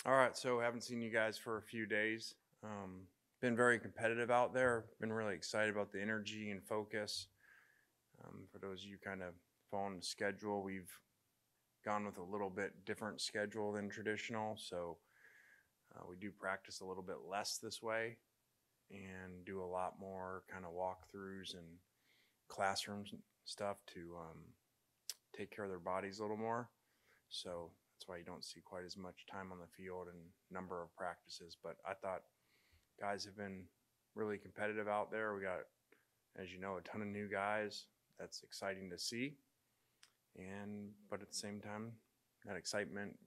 All right, so haven't seen you guys for a few days. Been very competitive out there. Been really excited about the energy and focus. For those of you kind of following the schedule, we've gone with a little bit different schedule than traditional. So we do practice a little bit less this way and do a lot more kind of walkthroughs and classroom stuff to take care of their bodies a little more. So that's why you don't see quite as much time on the field and number of practices. But I thought guys have been really competitive out there. We got, as you know, a ton of new guys. That's exciting to see. But at the same time, that excitement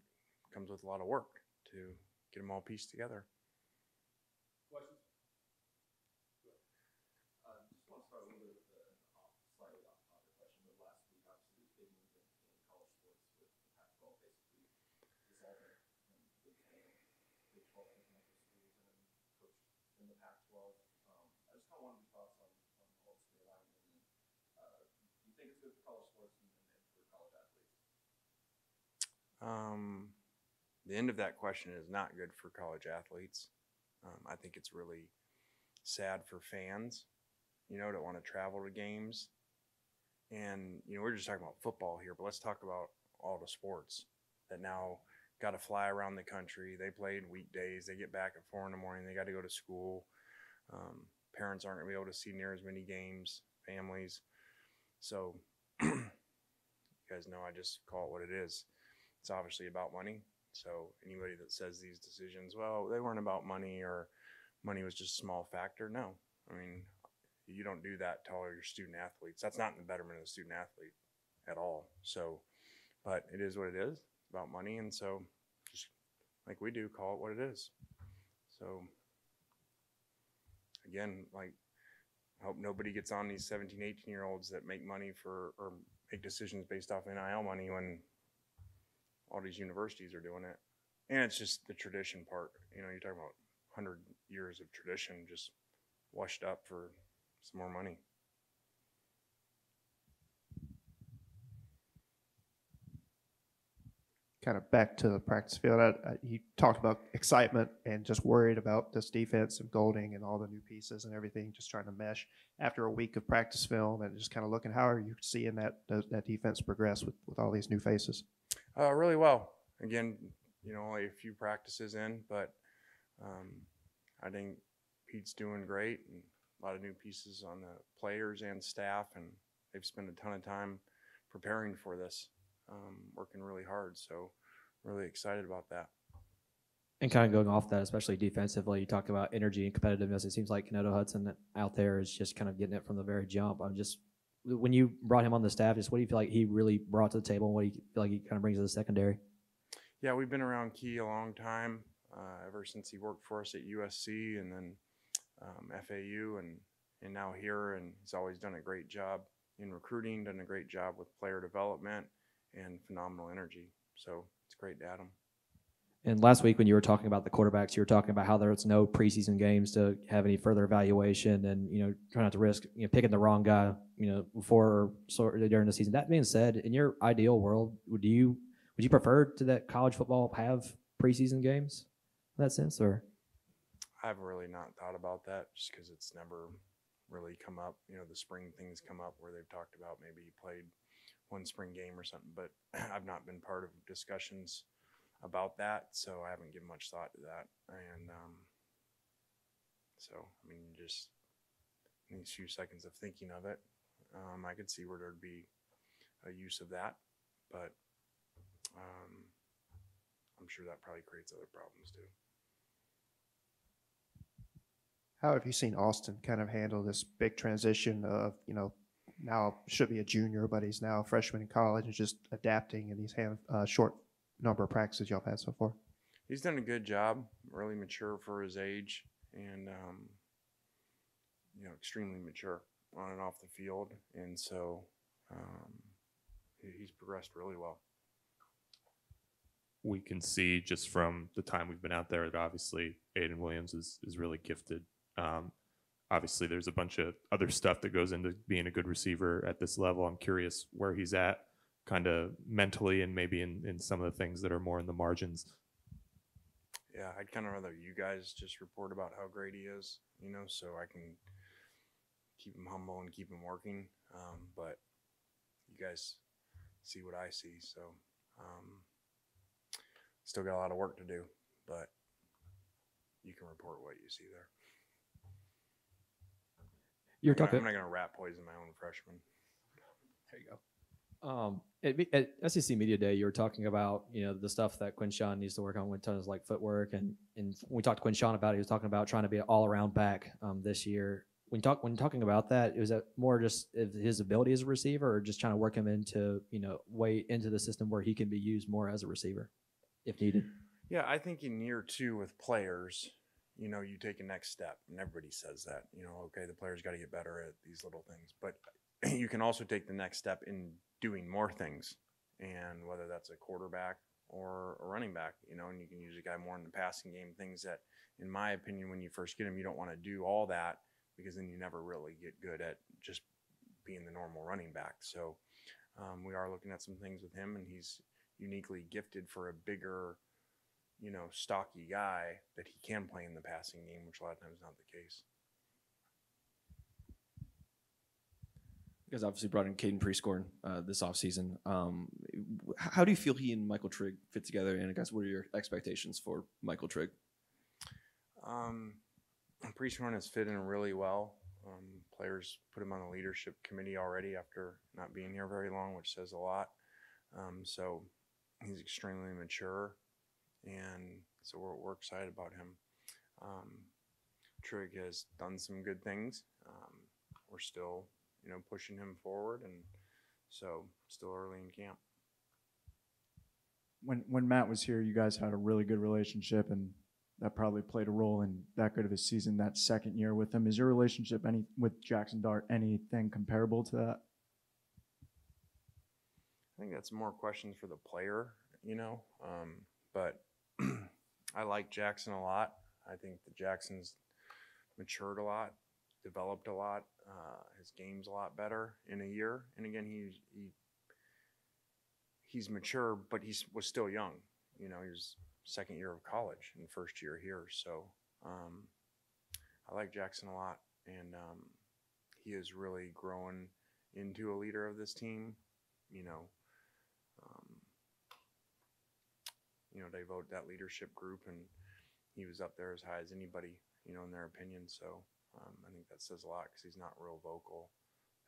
comes with a lot of work to get them all pieced together. Questions? Just want to start a little bit with slightly off-topic question, but last week, obviously, there's big movement in college sports with the Pac-12 basically dissolving and Big 10, Big 12 picking up the schools, and then coach in the Pac-12. I just kind of wanted your thoughts on all this realignment, and do you think it's good for college sports and for college athletes? The end of that question is not good for college athletes. I think it's really sad for fans, that want to travel to games. And, we're just talking about football here, but let's talk about all the sports that now got to fly around the country. They played weekdays. They get back at 4 in the morning. They got to go to school. Parents aren't going to be able to see near as many games, families. So you guys know I just call it what it is. It's obviously about money. So anybody that says these decisions, well, they weren't about money or money was just a small factor. No, I mean, you don't do that to all your student athletes. That's not in the betterment of the student athlete at all. So, but it is what it is. It's about money. And so just like we do, call it what it is. So again, like, I hope nobody gets on these 17, 18-year-olds that make money or make decisions based off NIL money when all these universities are doing it. And it's just the tradition part. You're talking about 100 years of tradition just washed up for some more money. Kind of back to the practice field, you talked about excitement and just worried about this defense and Golding and all the new pieces and everything, just trying to mesh after a week of practice film and just kind of looking, how are you seeing that defense progress with all these new faces? Really well. Again, only a few practices in, but I think Pete's doing great and a lot of new pieces on the players and staff, and they've spent a ton of time preparing for this, working really hard. So really excited about that. And kind of going off that, especially defensively, you talk about energy and competitiveness. It seems like Kaneto Hudson out there is just kind of getting it from the very jump. When you brought him on the staff, just what do you feel like he really brought to the table, and what do you feel like he kind of brings to the secondary? Yeah, we've been around Key a long time, ever since he worked for us at USC and then FAU and now here, and he's always done a great job in recruiting, done a great job with player development, and phenomenal energy. So it's great to have him. And last week when you were talking about the quarterbacks, you were talking about how there's no preseason games to have any further evaluation and, try not to risk, picking the wrong guy, before or during the season. That being said, in your ideal world, would you prefer to that college football have preseason games in that sense, or? I've really not thought about that just because it's never really come up. The spring things come up where they've talked about maybe you played one spring game or something, but I've not been part of discussions about that, so I haven't given much thought to that. And just in these few seconds of thinking of it, I could see where there'd be a use of that, but I'm sure that probably creates other problems too. How have you seen Austin kind of handle this big transition of, now should be a junior, but he's now a freshman in college and just adapting in these short number of practices y'all have had so far? He's done a good job, really mature for his age, and extremely mature on and off the field, and so he's progressed really well. We can see just from the time we've been out there that obviously Aiden Williams is really gifted. Obviously, there's a bunch of other stuff that goes into being a good receiver at this level. I'm curious where he's at kind of mentally and maybe in some of the things that are more in the margins. Yeah, I'd kind of rather you guys just report about how great he is, so I can keep him humble and keep him working. But you guys see what I see, so still got a lot of work to do, but you can report what you see there. You're I'm not talking. going to rat poison my own freshman. There you go. At SEC Media Day, you were talking about the stuff that Quinshawn needs to work on when it comes like footwork, and when we talked to Quinshawn about it, he was talking about trying to be an all around back this year. When talking about that, was that more just his ability as a receiver, or just trying to work him into way into the system where he can be used more as a receiver if needed? Yeah, I think in year 2 with players, you take a next step, and everybody says that. Okay, the players got to get better at these little things, but you can also take the next step in doing more things, and whether that's a quarterback or a running back, and you can use a guy more in the passing game, things that, in my opinion, when you first get him, you don't want to do all that because then you never really get good at just being the normal running back. So we are looking at some things with him, and he's uniquely gifted for a bigger, stocky guy that he can play in the passing game, which a lot of times is not the case. You guys obviously brought in Caden Prescorn this offseason. How do you feel he and Michael Trigg fit together? And I guess what are your expectations for Michael Trigg? Prescorn has fit in really well. Players put him on the leadership committee already after not being here very long, which says a lot. So he's extremely mature, and so we're excited about him. Trigg has done some good things. We're still pushing him forward, and so still early in camp. When Matt was here, you guys had a really good relationship, and that probably played a role in that good of a season that second year with him. Is your relationship with Jackson Dart anything comparable to that? I think that's more questions for the player, but I like Jackson a lot. I think that Jackson's matured a lot, developed a lot. His game's a lot better in a year. And again, he's mature, but he was still young. He was second year of college and first year here. So I like Jackson a lot, and he is really growing into a leader of this team. They vote that leadership group, and he was up there as high as anybody, in their opinion. So I think that says a lot because he's not real vocal.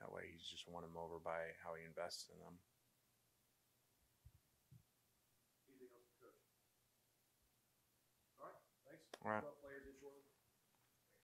That way, he's just won them over by how he invests in them. Anything else, Coach? All right, thanks. All right. Players in shortly.